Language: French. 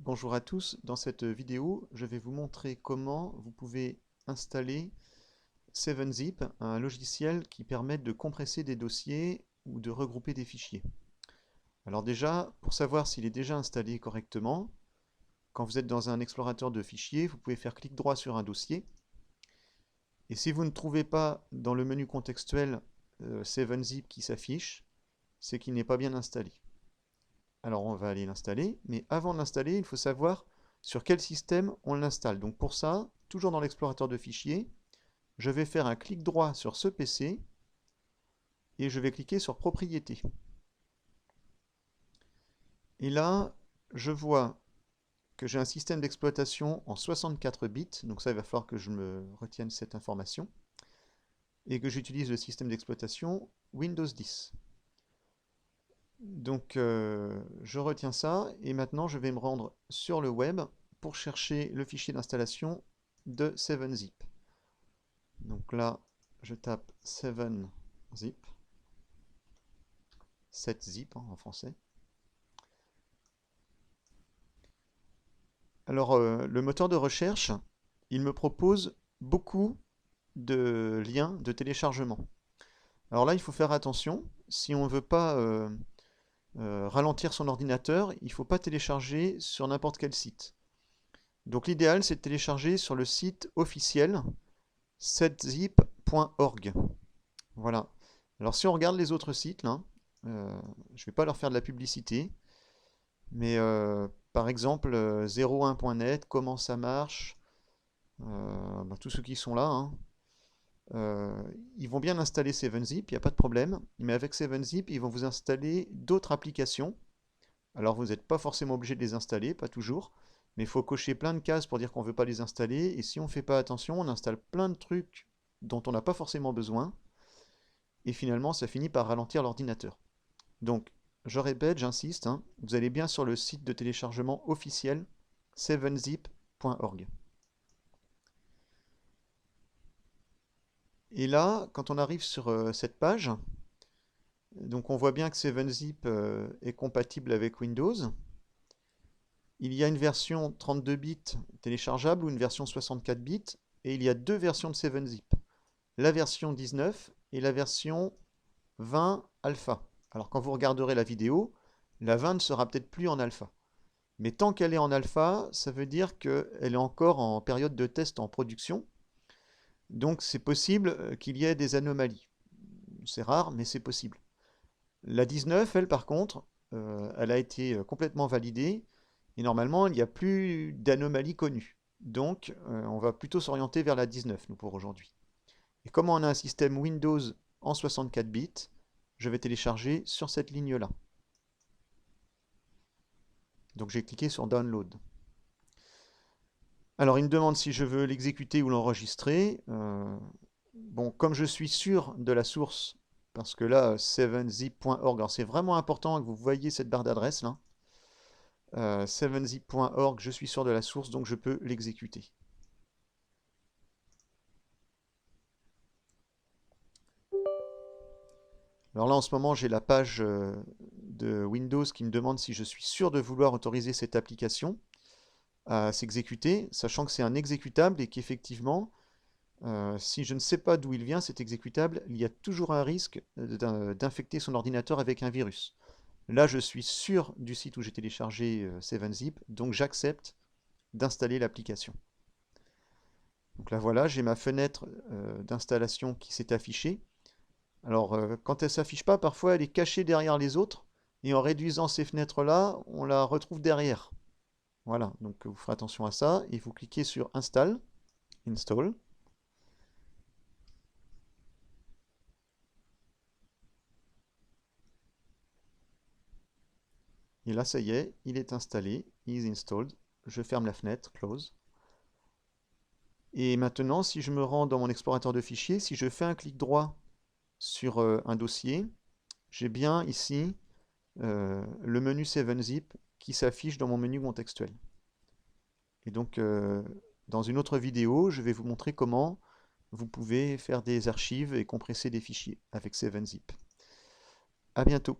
Bonjour à tous, dans cette vidéo, je vais vous montrer comment vous pouvez installer 7-Zip, un logiciel qui permet de compresser des dossiers ou de regrouper des fichiers. Alors déjà, pour savoir s'il est déjà installé correctement, quand vous êtes dans un explorateur de fichiers, vous pouvez faire clic droit sur un dossier. Et si vous ne trouvez pas dans le menu contextuel 7-Zip qui s'affiche, c'est qu'il n'est pas bien installé. Alors on va aller l'installer, mais avant de l'installer, il faut savoir sur quel système on l'installe. Donc pour ça, toujours dans l'explorateur de fichiers, je vais faire un clic droit sur ce PC et je vais cliquer sur Propriétés. Et là, je vois que j'ai un système d'exploitation en 64 bits, donc ça il va falloir que je me retienne cette information, et que j'utilise le système d'exploitation Windows 10. Donc je retiens ça et maintenant je vais me rendre sur le web pour chercher le fichier d'installation de 7-Zip. Donc là je tape 7-Zip, 7-Zip en français. Alors le moteur de recherche, il me propose beaucoup de liens de téléchargement. Alors là il faut faire attention, si on ne veut pas ralentir son ordinateur, il ne faut pas télécharger sur n'importe quel site. Donc l'idéal, c'est de télécharger sur le site officiel 7zip.org. Voilà. Alors si on regarde les autres sites, là, je ne vais pas leur faire de la publicité, mais par exemple 01.net, comment ça marche, tous ceux qui sont là, hein, ils vont bien installer 7-Zip, il n'y a pas de problème, mais avec 7-Zip, ils vont vous installer d'autres applications. Alors vous n'êtes pas forcément obligé de les installer, pas toujours, mais il faut cocher plein de cases pour dire qu'on ne veut pas les installer, et si on ne fait pas attention, on installe plein de trucs dont on n'a pas forcément besoin, et finalement ça finit par ralentir l'ordinateur. Donc, je répète, j'insiste, hein, vous allez bien sur le site de téléchargement officiel 7zip.org. Et là, quand on arrive sur cette page, donc on voit bien que 7zip est compatible avec Windows. Il y a une version 32 bits téléchargeable ou une version 64 bits, et il y a deux versions de 7-Zip. La version 19 et la version 20 alpha. Alors quand vous regarderez la vidéo, la 20 ne sera peut-être plus en alpha. Mais tant qu'elle est en alpha, ça veut dire qu'elle est encore en période de test en production. Donc c'est possible qu'il y ait des anomalies. C'est rare, mais c'est possible. La 19, elle par contre, elle a été complètement validée. Et normalement, il n'y a plus d'anomalies connues. Donc, on va plutôt s'orienter vers la 19, nous, pour aujourd'hui. Et comme on a un système Windows en 64 bits, je vais télécharger sur cette ligne-là. Donc, j'ai cliqué sur Download. Alors, il me demande si je veux l'exécuter ou l'enregistrer. Bon, comme je suis sûr de la source, parce que là, 7zip.org, c'est vraiment important que vous voyez cette barre d'adresse là. 7zip.org, je suis sûr de la source, donc je peux l'exécuter. Alors là, en ce moment, j'ai la page de Windows qui me demande si je suis sûr de vouloir autoriser cette application à s'exécuter, sachant que c'est un exécutable et qu'effectivement, si je ne sais pas d'où il vient, cet exécutable, il y a toujours un risque d'infecter son ordinateur avec un virus. Là, je suis sûr du site où j'ai téléchargé 7-Zip, donc j'accepte d'installer l'application. Donc là, voilà, j'ai ma fenêtre d'installation qui s'est affichée. Alors, quand elle ne s'affiche pas, parfois elle est cachée derrière les autres, et en réduisant ces fenêtres-là, on la retrouve derrière. Voilà, donc vous ferez attention à ça, et vous cliquez sur Install, Install. Et là, ça y est, il est installé, is installed. Je ferme la fenêtre, close. Et maintenant, si je me rends dans mon explorateur de fichiers, si je fais un clic droit sur un dossier, j'ai bien ici le menu 7-Zip qui s'affiche dans mon menu contextuel. Et donc, dans une autre vidéo, je vais vous montrer comment vous pouvez faire des archives et compresser des fichiers avec 7-Zip. À bientôt.